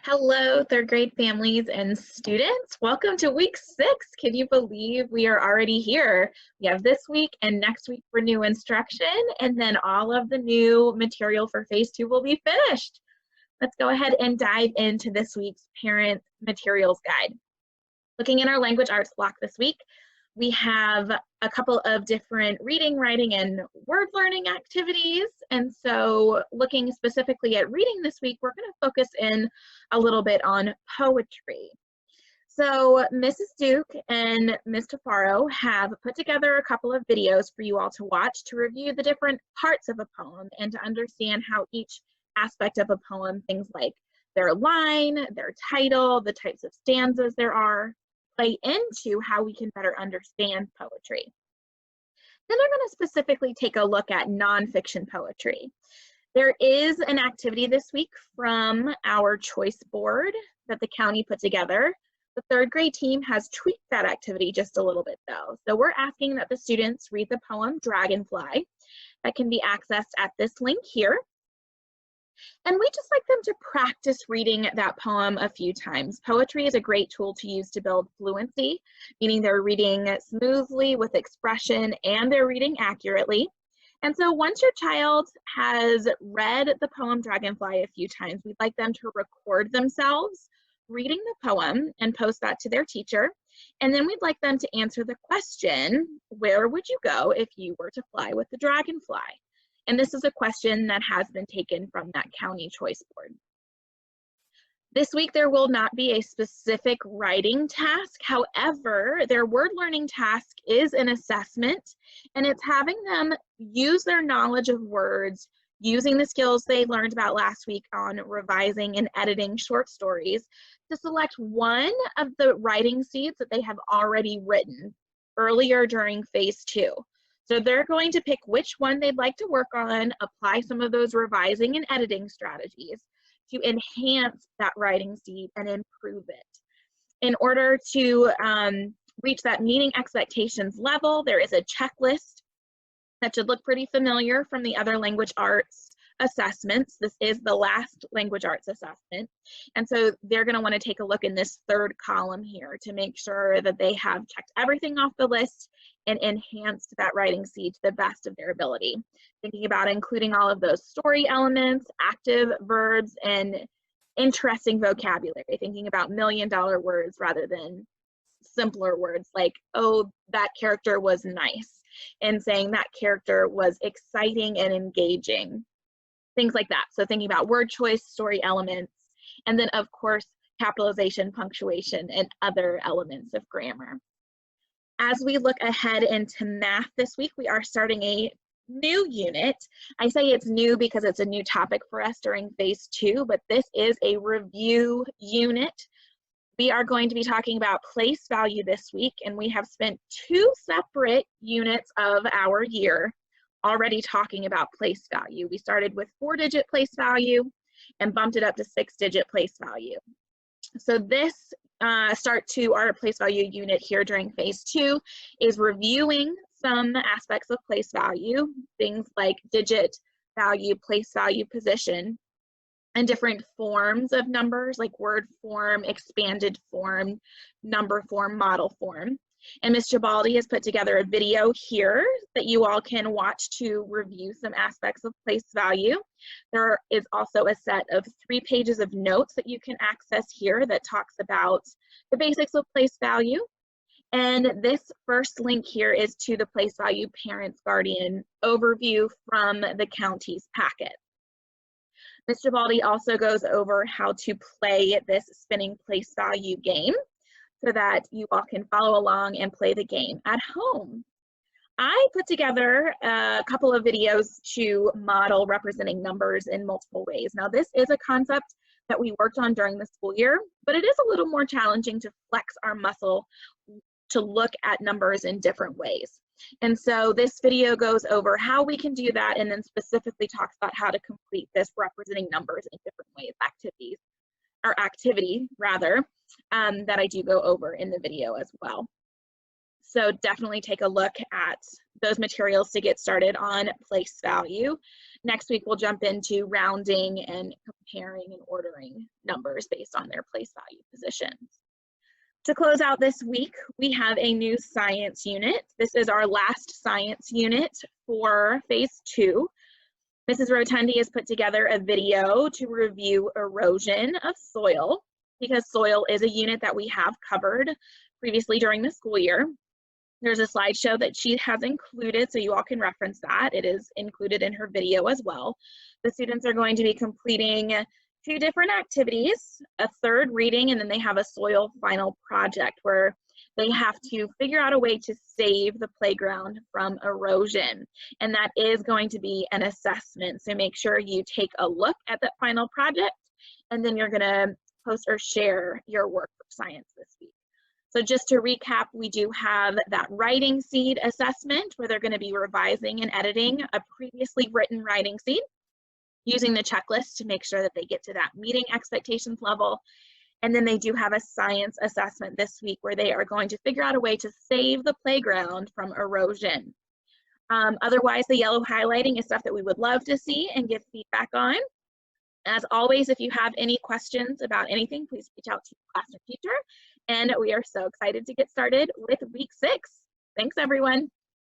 Hello, third grade families and students. Welcome to week 6. Can you believe we are already here? We have this week and next week for new instruction, and then all of the new material for phase 2 will be finished. Let's go ahead and dive into this week's parent materials guide. Looking in our language arts block this week, we have a couple of different reading, writing, and word learning activities. And so looking specifically at reading this week, we're going to focus in a little bit on poetry. So Mrs. Duke and Ms. Tafaro have put together a couple of videos for you all to watch to review the different parts of a poem and to understand how each aspect of a poem, things like their line, their title, the types of stanzas there are, play into how we can better understand poetry. Then they're going to specifically take a look at nonfiction poetry. There is an activity this week from our choice board that the county put together. The third grade team has tweaked that activity just a little bit though. So we're asking that the students read the poem Dragonfly that can be accessed at this link here. And we just like them to practice reading that poem a few times. Poetry is a great tool to use to build fluency, meaning they're reading smoothly with expression and they're reading accurately. And so once your child has read the poem Dragonfly a few times, we'd like them to record themselves reading the poem and post that to their teacher. And then we'd like them to answer the question, where would you go if you were to fly with the dragonfly? And this is a question that has been taken from that county choice board. This week, there will not be a specific writing task. However, their word learning task is an assessment, and it's having them use their knowledge of words, using the skills they learned about last week on revising and editing short stories, to select one of the writing seeds that they have already written earlier during phase 2. So they're going to pick which one they'd like to work on, apply some of those revising and editing strategies to enhance that writing seed and improve it. In order to reach that meeting expectations level, there is a checklist that should look pretty familiar from the other language arts assessments. This is the last language arts assessment. And so they're going to want to take a look in this third column here to make sure that they have checked everything off the list and enhanced that writing seed to the best of their ability. Thinking about including all of those story elements, active verbs, and interesting vocabulary. Thinking about million-dollar words rather than simpler words like, oh, that character was nice, and saying that character was exciting and engaging. Things like that. So thinking about word choice, story elements, and then of course, capitalization, punctuation, and other elements of grammar. As we look ahead into math this week, we are starting a new unit. I say it's new because it's a new topic for us during phase 2, but this is a review unit. We are going to be talking about place value this week, and we have spent 2 separate units of our year already talking about place value. We started with 4-digit place value and bumped it up to 6-digit place value. So this start to our place value unit here during phase 2 is reviewing some aspects of place value, things like digit value, place value, position, and different forms of numbers like word form, expanded form, number form, model form. And Ms. Gibaldi has put together a video here that you all can watch to review some aspects of place value. There is also a set of 3 pages of notes that you can access here that talks about the basics of place value. And this first link here is to the place value parents guardian overview from the county's packet. Ms. Gibaldi also goes over how to play this spinning place value game so that you all can follow along and play the game at home. I put together a couple of videos to model representing numbers in multiple ways. Now, this is a concept that we worked on during the school year, but it is a little more challenging to flex our muscle to look at numbers in different ways. And so this video goes over how we can do that and then specifically talks about how to complete this representing numbers in different ways, activity rather, that I do go over in the video as well. So definitely take a look at those materials to get started on place value. Next week, we'll jump into rounding and comparing and ordering numbers based on their place value positions. To close out this week, we have a new science unit. This is our last science unit for phase 2. Mrs. Rotundi has put together a video to review erosion of soil, because soil is a unit that we have covered previously during the school year. There's a slideshow that she has included, so you all can reference that. It is included in her video as well. The students are going to be completing 2 different activities, a third reading, and then they have a soil final project where they have to figure out a way to save the playground from erosion. And that is going to be an assessment. So make sure you take a look at that final project, and then you're gonna post or share your work for science this week. So just to recap, we do have that writing seed assessment where they're going to be revising and editing a previously written writing seed, using the checklist to make sure that they get to that meeting expectations level. And then they do have a science assessment this week where they are going to figure out a way to save the playground from erosion. Otherwise, the yellow highlighting is stuff that we would love to see and give feedback on. As always, if you have any questions about anything, please reach out to your classroom teacher. And we are so excited to get started with week 6. Thanks, everyone.